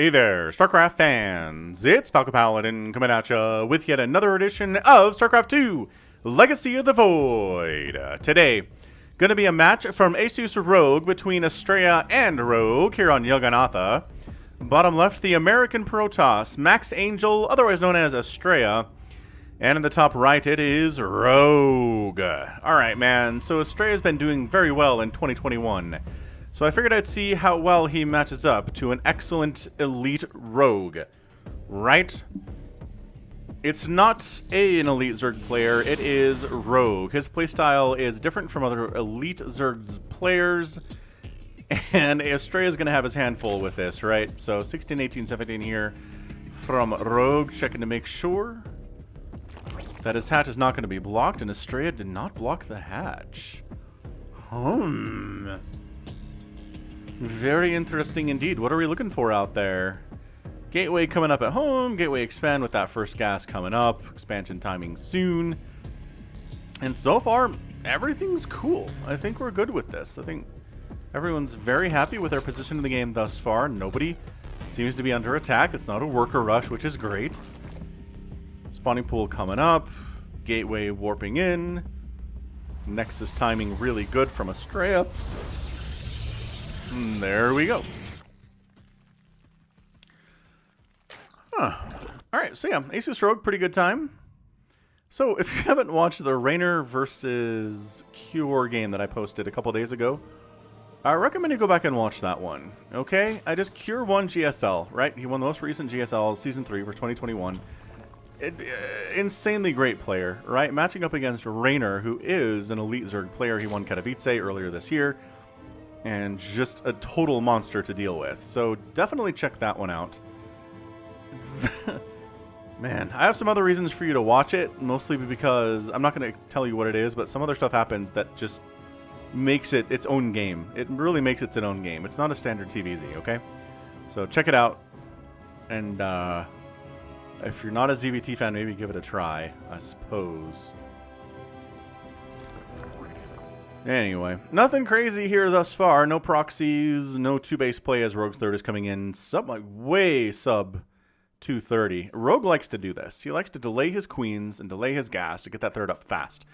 Hey there, StarCraft fans! It's Falcon Paladin coming at ya with yet another edition of StarCraft 2 Legacy of the Void. Today, gonna be a match from Asus Rogue between Astrea and Rogue here on Jagannatha. Bottom left, the American Protoss, Max Angel, otherwise known as Astrea. And in the top right, it is Rogue. Alright, man, so Astrea's been doing very well in 2021. So I figured I'd see how well he matches up to an excellent elite rogue, right? It's not an elite Zerg player, it is rogue. His playstyle is different from other elite Zerg players, and Astrea is going to have his handful with this, right? So 16, 18, 17 here from Rogue, checking to make sure that his hatch is not going to be blocked, and Astrea did not block the hatch. Very interesting indeed. What are we looking for out there? Gateway coming up at home. Gateway expand with that first gas coming up. Expansion timing soon. And so far, everything's cool. I think we're good with this. I think everyone's very happy with their position in the game thus far. Nobody seems to be under attack. It's not a worker rush, which is great. Spawning pool coming up. Gateway warping in. Nexus timing really good from Astrea. There we go. Alright, so yeah, Asus Rogue, pretty good time. So if you haven't watched the Raynor versus Cure game that I posted a couple days ago, I recommend you go back and watch that one. Okay? I just Cure won GSL, right? He won the most recent GSL, Season 3 for 2021. Insanely great player, right? Matching up against Raynor, who is an elite Zerg player. He won Katowice earlier this year. And just a total monster to deal with. So definitely check that one out. Man, I have some other reasons for you to watch it. Mostly because I'm not going to tell you what it is, but some other stuff happens that just makes it its own game. It really makes it its own game. It's not a standard TVZ, okay? So check it out. And if you're not a ZVT fan, maybe give it a try, I suppose. Anyway, nothing crazy here thus far. No proxies, no two-base play as Rogue's third is coming in way sub 230. Rogue likes to do this. He likes to delay his queens and delay his gas to get that third up fast,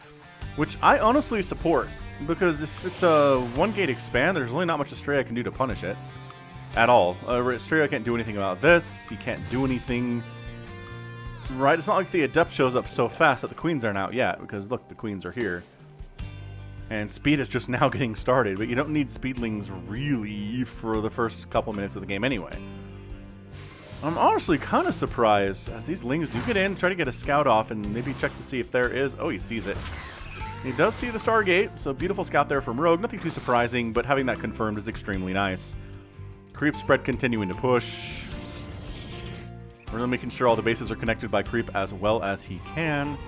which I honestly support, because if it's a one-gate expand, there's really not much Astrea can do to punish it at all. Astrea can't do anything about this. He can't do anything. Right? It's not like the Adept shows up so fast that the queens aren't out yet, because look, the queens are here. And speed is just now getting started, but you don't need speedlings really for the first couple minutes of the game anyway. I'm honestly kind of surprised as these lings do get in, try to get a scout off, and maybe check to see if there is... Oh, he sees it. He does see the Stargate, so beautiful scout there from Rogue. Nothing too surprising, but having that confirmed is extremely nice. Creep spread continuing to push. Really making sure all the bases are connected by creep as well as he can.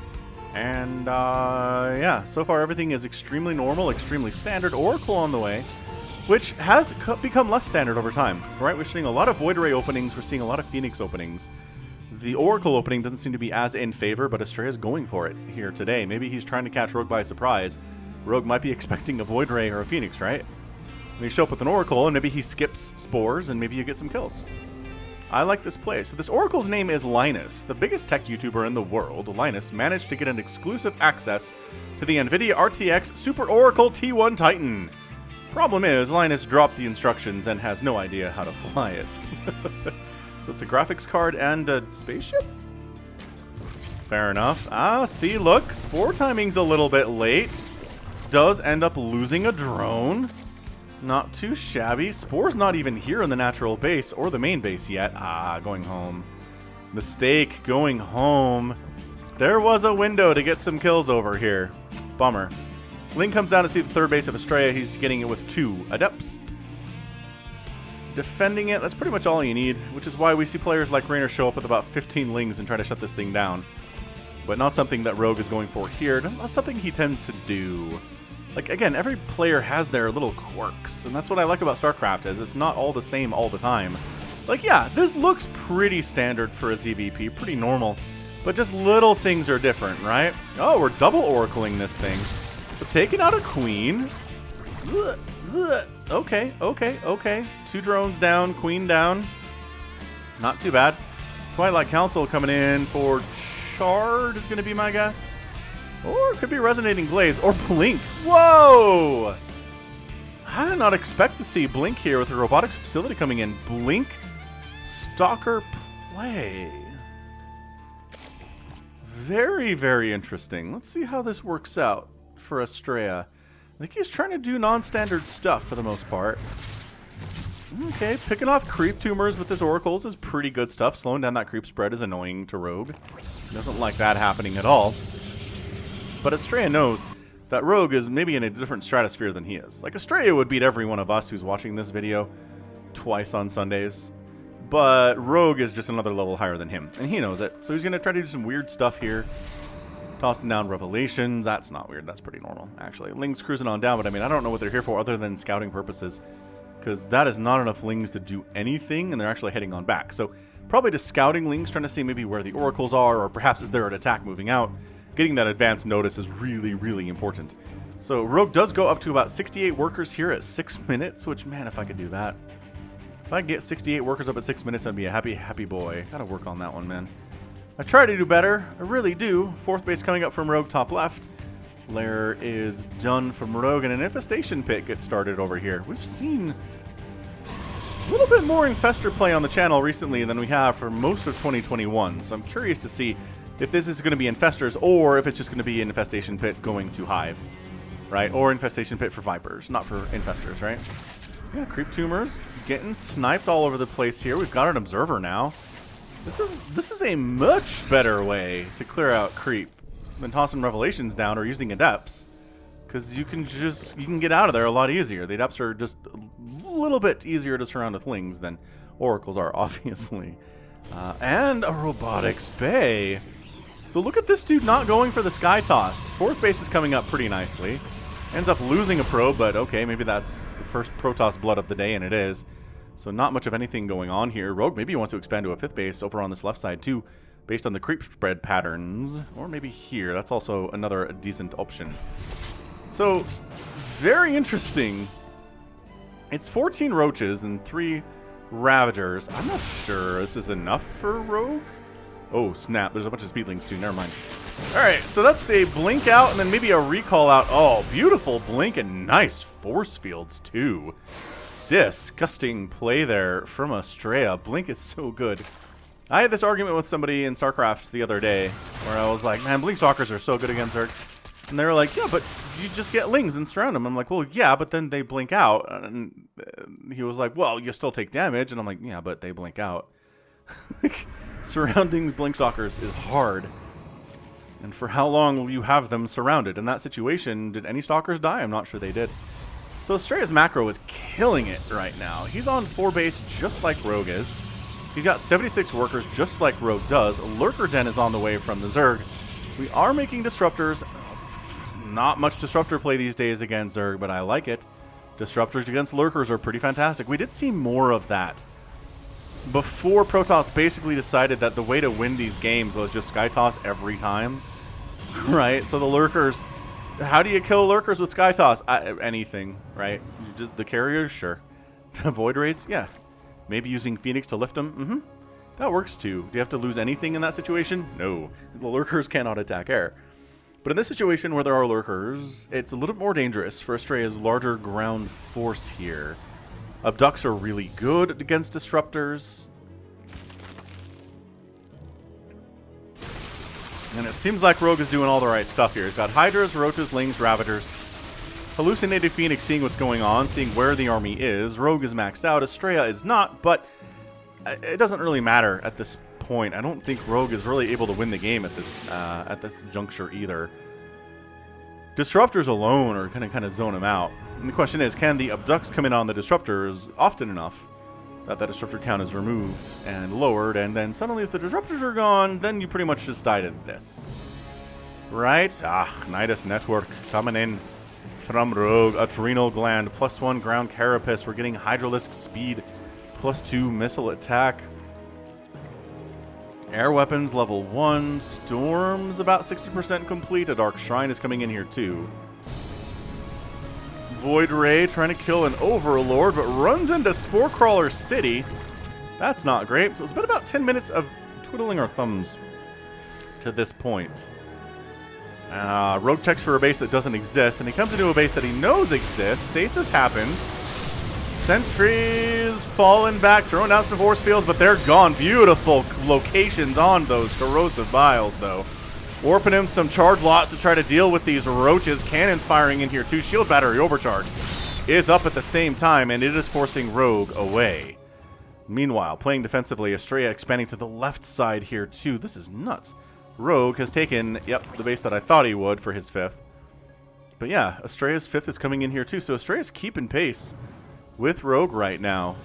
And, yeah, so far everything is extremely normal, extremely standard. Oracle on the way, which has become less standard over time, right? We're seeing a lot of Void Ray openings, we're seeing a lot of Phoenix openings. The Oracle opening doesn't seem to be as in favor, but Astrea is going for it here today. Maybe he's trying to catch Rogue by surprise. Rogue might be expecting a Void Ray or a Phoenix, right? Maybe show up with an Oracle, and maybe he skips Spores, and maybe you get some kills. I like this play. So this Oracle's name is Linus. The biggest tech YouTuber in the world, Linus, managed to get an exclusive access to the NVIDIA RTX Super Oracle T1 Titan. Problem is, Linus dropped the instructions and has no idea how to fly it. So it's a graphics card and a spaceship? Fair enough. See, look, Spore timing's a little bit late. Does end up losing a drone. Not too shabby. Spore's not even here in the natural base or the main base yet. Going home. Mistake, going home. There was a window to get some kills over here. Bummer. Link comes down to see the third base of Astrea. He's getting it with 2 Adepts. Defending it, that's pretty much all you need, which is why we see players like Raynor show up with about 15 Lings and try to shut this thing down. But not something that Rogue is going for here. Not something he tends to do. Like, again, every player has their little quirks, and that's what I like about StarCraft, is it's not all the same all the time. Like, yeah, this looks pretty standard for a ZVP, pretty normal, but just little things are different, right? Oh, we're double oracling this thing. So taking out a queen. Okay. 2 drones down, queen down. Not too bad. Twilight Council coming in for Shard is going to be my guess. Or it could be Resonating Glaives or Blink. Whoa! I did not expect to see Blink here with the robotics facility coming in. Blink, Stalker play. Very, very interesting. Let's see how this works out for Astrea. I think he's trying to do non-standard stuff for the most part. Okay, picking off creep tumors with his oracles is pretty good stuff. Slowing down that creep spread is annoying to Rogue. He doesn't like that happening at all. But Astrea knows that Rogue is maybe in a different stratosphere than he is. Like, Astrea would beat every one of us who's watching this video twice on Sundays. But Rogue is just another level higher than him, and he knows it. So he's going to try to do some weird stuff here. Tossing down Revelations. That's not weird. That's pretty normal, actually. Ling's cruising on down, but I mean, I don't know what they're here for other than scouting purposes. Because that is not enough Lings to do anything, and they're actually heading on back. So probably just scouting Lings, trying to see maybe where the oracles are, or perhaps is there an attack moving out. Getting that advance notice is really, really important. So Rogue does go up to about 68 workers here at 6 minutes, which, man, if I could do that. If I could get 68 workers up at 6 minutes, I'd be a happy, happy boy. Gotta work on that one, man. I try to do better. I really do. Fourth base coming up from Rogue top left. Lair is done from Rogue, and an Infestation Pit gets started over here. We've seen a little bit more Infestor play on the channel recently than we have for most of 2021, so I'm curious to see if this is going to be Infestors or if it's just going to be an Infestation Pit going to Hive, right? Or Infestation Pit for Vipers, not for Infestors, right? Yeah, Creep Tumors getting sniped all over the place here. We've got an Observer now. This is a much better way to clear out Creep than tossing Revelations down or using Adepts, because you can get out of there a lot easier. The Adepts are just a little bit easier to surround with Lings than Oracles are, obviously. And a Robotics Bay. So look at this dude not going for the Sky Toss. Fourth base is coming up pretty nicely. Ends up losing a probe, but okay, maybe that's the first Protoss blood of the day, and it is. So not much of anything going on here. Rogue maybe wants to expand to a fifth base over on this left side too, based on the creep spread patterns. Or maybe here. That's also another decent option. So, very interesting. It's 14 Roaches and 3 Ravagers. I'm not sure this is enough for Rogue. Oh, snap. There's a bunch of Speedlings too. Never mind. Alright, so that's a Blink out and then maybe a Recall out. Oh, beautiful Blink and nice Force Fields too. Disgusting play there from Astrea. Blink is so good. I had this argument with somebody in StarCraft the other day where I was like, man, Blink Stalkers are so good against Zerg. And they were like, yeah, but you just get Lings and surround them. I'm like, well, yeah, but then they blink out. And he was like, well, you still take damage. And I'm like, yeah, but they blink out. Surrounding Blink Stalkers is hard. And for how long will you have them surrounded? In that situation, did any Stalkers die? I'm not sure they did. So Astrea's macro is killing it right now. He's on 4 base just like Rogue is. He's got 76 workers just like Rogue does. Lurker Den is on the way from the Zerg. We are making Disruptors. Not much Disruptor play these days against Zerg, but I like it. Disruptors against Lurkers are pretty fantastic. We did see more of that before Protoss basically decided that the way to win these games was just Sky Toss every time. Right? So the Lurkers... How do you kill Lurkers with Sky Toss? Anything, right? The Carriers? Sure. The Void Rays? Yeah. Maybe using Phoenix to lift them? That works too. Do you have to lose anything in that situation? No. The Lurkers cannot attack air. But in this situation where there are Lurkers, it's a little bit more dangerous for Astrea's larger ground force here. Abducts are really good against Disruptors. And it seems like Rogue is doing all the right stuff here. He's got Hydras, Roaches, Lings, Ravagers. Hallucinated Phoenix seeing what's going on, seeing where the army is. Rogue is maxed out. Astrea is not, but it doesn't really matter at this point. I don't think Rogue is really able to win the game at this juncture either. Disruptors alone are going to kind of zone him out. And the question is, can the Abducts come in on the Disruptors often enough that Disruptor count is removed and lowered, and then suddenly if the Disruptors are gone, then you pretty much just die to this. Right? Nidus Network coming in from Rogue. Adrenal Gland, +1 ground carapace. We're getting Hydralisk speed, +2 missile attack. Air weapons level 1. Storm's about 60% complete. A Dark Shrine is coming in here too. Void Ray trying to kill an Overlord, but runs into Sporecrawler City. That's not great. So it's been about 10 minutes of twiddling our thumbs to this point. Rogue checks for a base that doesn't exist, and he comes into a base that he knows exists. Stasis happens. Sentries falling back, thrown out to force fields, but they're gone. Beautiful locations on those corrosive vials, though. Warping him some charge lots to try to deal with these roaches. Cannons firing in here, too. Shield battery overcharge is up at the same time, and it is forcing Rogue away. Meanwhile, playing defensively, Astrea expanding to the left side here, too. This is nuts. Rogue has taken, the base that I thought he would for his 5th. But yeah, Astrea's 5th is coming in here, too. So Astrea's keeping pace with Rogue right now.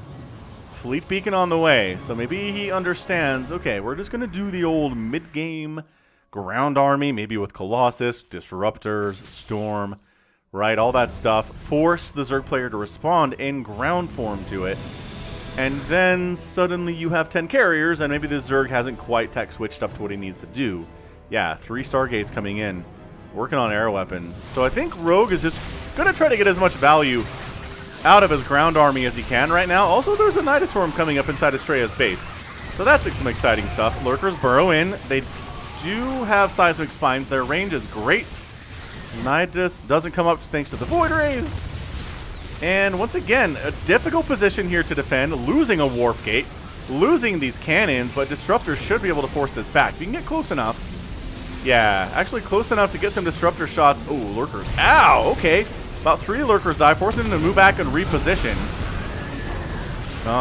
Fleet beacon on the way. So maybe he understands, okay, we're just going to do the old mid-game ground army, maybe with Colossus, Disruptors, Storm, right? All that stuff. Force the Zerg player to respond in ground form to it. And then suddenly you have 10 carriers, and maybe the Zerg hasn't quite tech switched up to what he needs to do. Yeah, 3 Stargates coming in, working on air weapons. So I think Rogue is just going to try to get as much value out of his ground army as he can right now. Also, there's a Nidus Swarm coming up inside Astrea's base. So that's some exciting stuff. Lurkers burrow in. They do have seismic spines. Their range is great. Nidus doesn't come up thanks to the Void Rays. And once again, a difficult position here to defend, losing a warp gate, losing these cannons, but Disruptors should be able to force this back. If you can get close enough. Yeah, actually close enough to get some Disruptor shots. Oh, Lurkers. Ow, okay. About 3 Lurkers die, forcing them to move back and reposition.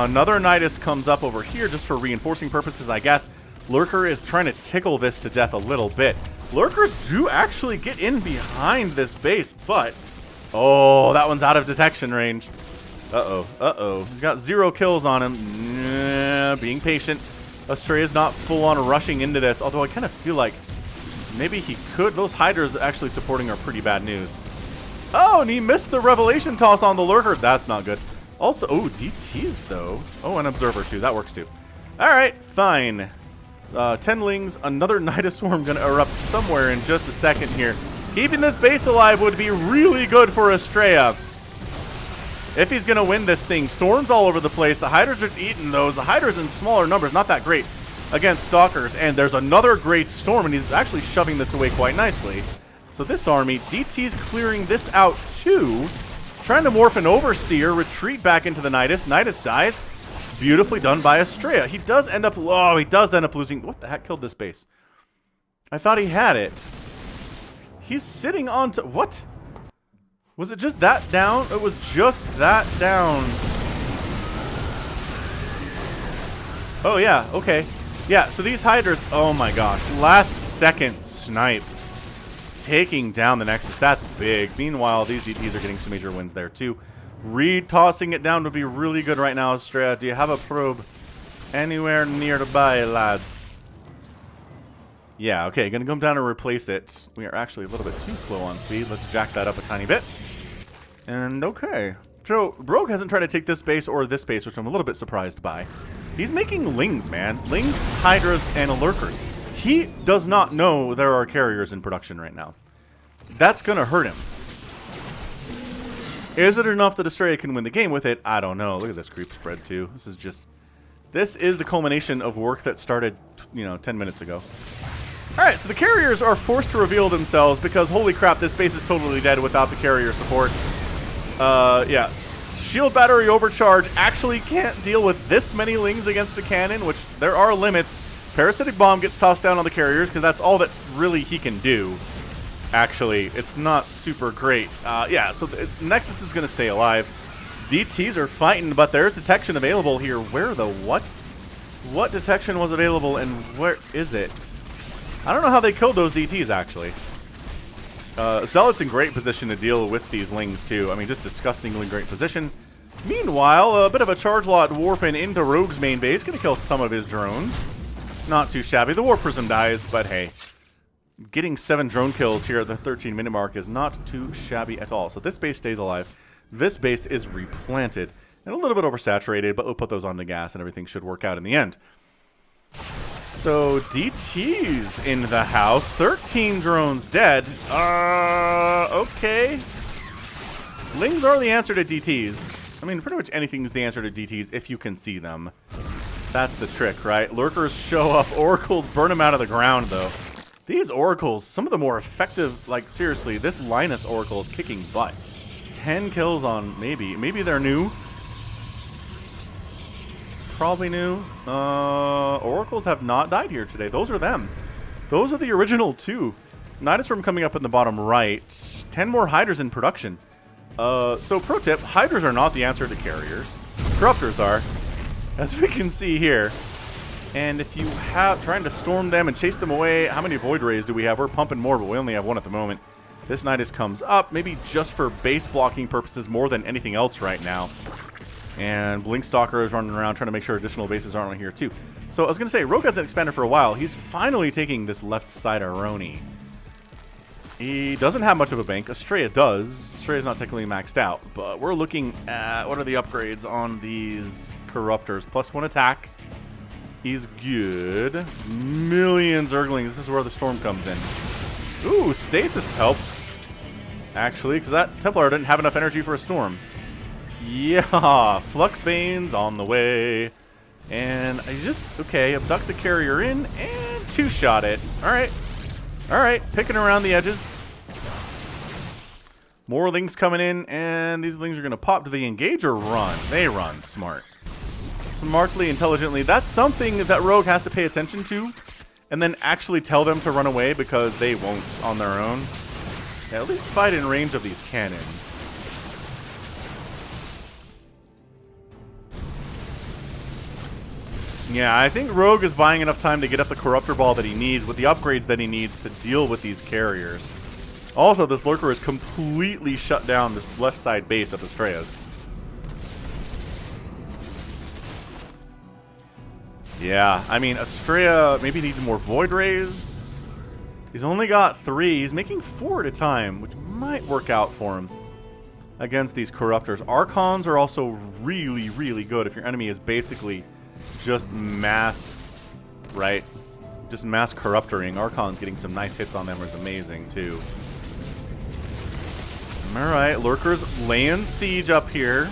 Another Nidus comes up over here just for reinforcing purposes, I guess. Lurker is trying to tickle this to death a little bit. Lurkers do actually get in behind this base, but... oh, that one's out of detection range. Uh-oh. He's got 0 kills on him. Being patient. Astrea's not full-on rushing into this, although I kind of feel like maybe he could. Those Hydras actually supporting are pretty bad news. Oh, and he missed the Revelation toss on the Lurker. That's not good. Also, oh, DTs, though. Oh, and Observer, too. That works, too. All right, fine. 10 Lings, another Nidus Swarm going to erupt somewhere in just a second here. Keeping this base alive would be really good for Astrea. If he's going to win this thing. Storms all over the place. The Hydras are eating those. The Hydras in smaller numbers, not that great against Stalkers. And there's another great Storm, and he's actually shoving this away quite nicely. So this army, DT's clearing this out too. Trying to morph an Overseer, retreat back into the Nidus. Nidus dies. Beautifully done by Astrea. He does end up losing. What the heck killed this base? I thought he had it. He's sitting on to... what? Was it just that down? It was just that down. Oh, yeah. Okay. Yeah, so these Hydras... oh, my gosh. Last second snipe. Taking down the Nexus. That's big. Meanwhile, these GTs are getting some major wins there, too. Re-tossing it down would be really good right now, Astrea. Do you have a probe anywhere nearby, lads? Yeah, okay, gonna come down and replace it. We are actually a little bit too slow on speed. Let's jack that up a tiny bit. And okay. So, Rogue hasn't tried to take this base or this base, which I'm a little bit surprised by. He's making Lings, man. Lings, Hydras, and Lurkers. He does not know there are carriers in production right now. That's gonna hurt him. Is it enough that Astrea can win the game with it? I don't know. Look at this creep spread, too. This is the culmination of work that started, 10 minutes ago. Alright, so the carriers are forced to reveal themselves because, holy crap, this base is totally dead without the carrier support. Yeah. Shield battery overcharge actually can't deal with this many Lings against a cannon, which there are limits. Parasitic Bomb gets tossed down on the carriers because that's all that really he can do. Actually, it's not super great. Yeah, so the Nexus is going to stay alive. DTs are fighting, but there's detection available here. Where the what? What detection was available and where is it? I don't know how they killed those DTs, actually. Zealot's in great position to deal with these Lings, too. I mean, just disgustingly great position. Meanwhile, a bit of a charge lot warping into Rogue's main base. Going to kill some of his drones. Not too shabby. The Warp Prism dies, but hey. Getting 7 drone kills here at the 13-minute mark is not too shabby at all. So this base stays alive. This base is replanted. And a little bit oversaturated, but we'll put those on the gas and everything should work out in the end. So DT's in the house. 13 drones dead. Okay. Lings are the answer to DTs. I mean, pretty much anything's the answer to DTs if you can see them. That's the trick, right? Lurkers show up. Oracles burn them out of the ground, though. These oracles, some of the more effective, like, seriously, this Linus oracle is kicking butt. 10 kills on maybe. Maybe they're new. Probably new. Oracles have not died here today. Those are them. Those are the original 2. Nidus Worm coming up in the bottom right. 10 more Hydras in production. So pro tip, Hydras are not the answer to carriers. Corruptors are, as we can see here. And if you have trying to storm them and chase them away, how many Void Rays do we have? We're pumping more, but we only have 1 at the moment. This Nidus comes up, maybe just for base blocking purposes more than anything else right now. And Blinkstalker is running around trying to make sure additional bases aren't on here too. So I was going to say, Rogue hasn't expanded for a while. He's finally taking this left side Aroni. He doesn't have much of a bank. Astrea does. Astrea's not technically maxed out. But we're looking at what are the upgrades on these Corruptors. +1 attack. He's good. Million Zerglings. This is where the storm comes in. Ooh, Stasis helps. Actually, because that Templar didn't have enough energy for a storm. Yeah, Flux Veins on the way. And I just, okay, abduct the carrier in and 2-shot it. Alright. Alright, picking around the edges. More Lings coming in, and these Lings are going to pop. Do they engage or run? They run. Smart. Smartly, intelligently. That's something that Rogue has to pay attention to. And then actually tell them to run away because they won't on their own. Yeah, at least fight in range of these cannons. Yeah, I think Rogue is buying enough time to get up the Corruptor Ball that he needs with the upgrades that he needs to deal with these carriers. Also, this Lurker has completely shut down this left side base of Astrea's. Yeah, I mean, Astrea maybe needs more Void Rays. He's only got 3. He's making 4 at a time, which might work out for him against these Corruptors. Archons are also really, really good if your enemy is basically just mass, right? Just mass Corruptoring. Archon's getting some nice hits on them is amazing, too. Alright, Lurkers laying siege up here.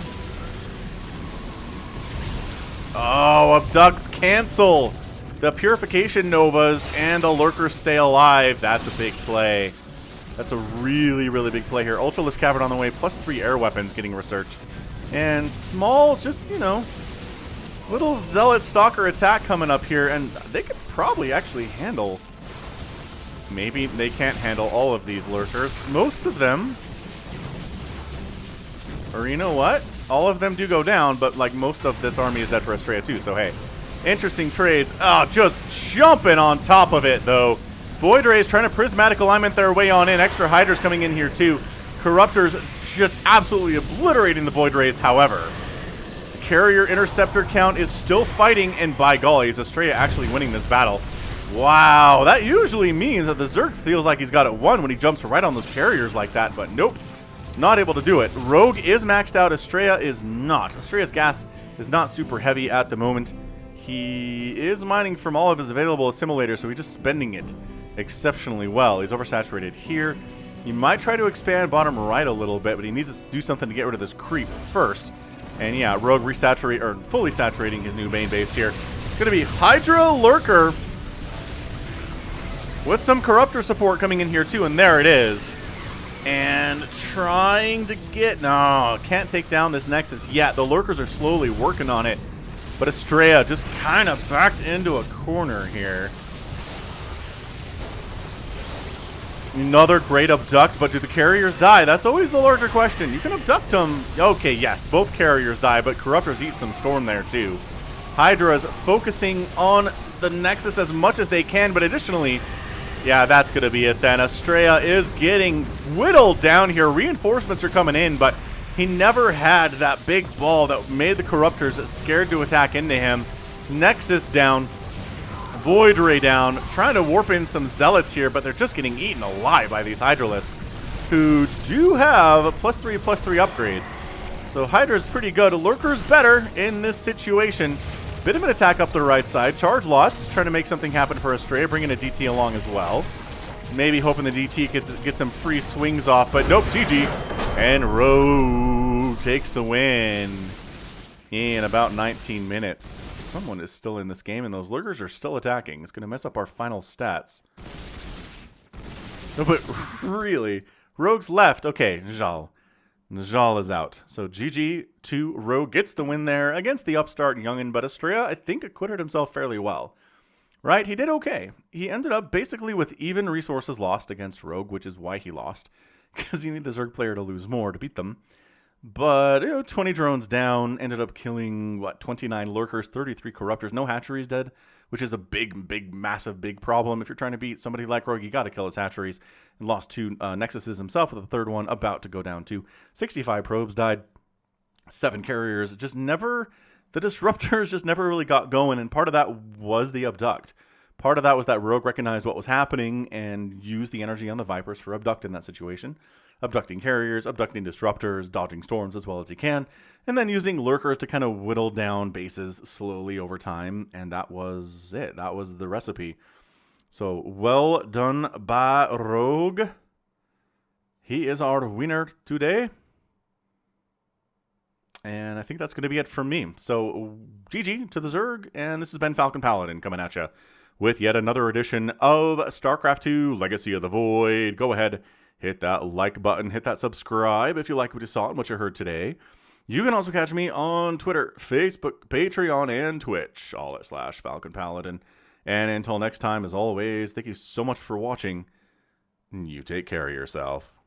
Oh, Abducts cancel the Purification Novas and the Lurkers stay alive. That's a big play. That's a really, really big play here. Ultralisk Cavern on the way, +3 air weapons getting researched. And small, just, you know, little Zealot Stalker attack coming up here, and they could probably actually handle... Maybe they can't handle all of these Lurkers. Most of them... Or you know what? All of them do go down, but like most of this army is dead for Astrea too, so hey. Interesting trades. Oh, just jumping on top of it, though. Void Rays trying to Prismatic Alignment their way on in. Extra Hydras coming in here, too. Corruptors just absolutely obliterating the Void Rays, however. The Carrier Interceptor count is still fighting, and by golly, is Astrea actually winning this battle. Wow, that usually means that the Zerg feels like he's got it won when he jumps right on those carriers like that, but nope. Not able to do it. Rogue is maxed out. Astrea is not. Astrea's gas is not super heavy at the moment. He is mining from all of his available assimilators, so he's just spending it exceptionally well. He's oversaturated here. He might try to expand bottom right a little bit, but he needs to do something to get rid of this creep first. And yeah, Rogue fully saturating his new main base here. It's going to be Hydra Lurker with some Corruptor support coming in here too, and there it is. And trying to get... No, can't take down this Nexus yet. The Lurkers are slowly working on it. But Astrea just kind of backed into a corner here. Another great abduct, but do the carriers die? That's always the larger question. You can abduct them. Okay, yes, both carriers die, but Corruptors eat some storm there too. Hydra's focusing on the Nexus as much as they can, but additionally... Yeah, that's going to be it then. Astrea is getting whittled down here. Reinforcements are coming in, but he never had that big ball that made the Corruptors scared to attack into him. Nexus down. Void Ray down. Trying to warp in some Zealots here, but they're just getting eaten alive by these Hydralisks, who do have +3/+3 upgrades. So Hydra's pretty good. Lurker's better in this situation. Bit of an attack up the right side. Charge lots, trying to make something happen for Astrea, bringing a DT along as well. Maybe hoping the DT gets some free swings off, but nope, GG. And Rogue takes the win in about 19 minutes. Someone is still in this game, and those lurkers are still attacking. It's going to mess up our final stats. No, but really, Rogue's left. Okay, Njal. Njal is out. So GG to Rogue gets the win there against the upstart youngin, but Astrea, I think, acquitted himself fairly well. Right? He did okay. He ended up basically with even resources lost against Rogue, which is why he lost. Because you need the Zerg player to lose more to beat them. But, 20 drones down, ended up killing, 29 lurkers, 33 corruptors, no hatcheries dead, which is a big, massive, big problem. If you're trying to beat somebody like Rogue, you got to kill his hatcheries. And lost 2 nexuses himself, with the third one about to go down too. 65 probes died, 7 carriers, just never, the disruptors just never really got going, and part of that was the abduct. Part of that was that Rogue recognized what was happening and used the energy on the Vipers for abduct in that situation. Abducting carriers, abducting disruptors, dodging storms as well as he can, and then using lurkers to kind of whittle down bases slowly over time, and that was it. That was the recipe. So, well done by Rogue. He is our winner today. And I think that's going to be it from me. So, GG to the Zerg, and this has been Falcon Paladin coming at you with yet another edition of StarCraft 2 Legacy of the Void. Go ahead, hit that like button, hit that subscribe if you like what you saw and what you heard today. You can also catch me on Twitter, Facebook, Patreon, and Twitch, all at /Falcon Paladin. And until next time, as always, thank you so much for watching. You take care of yourself.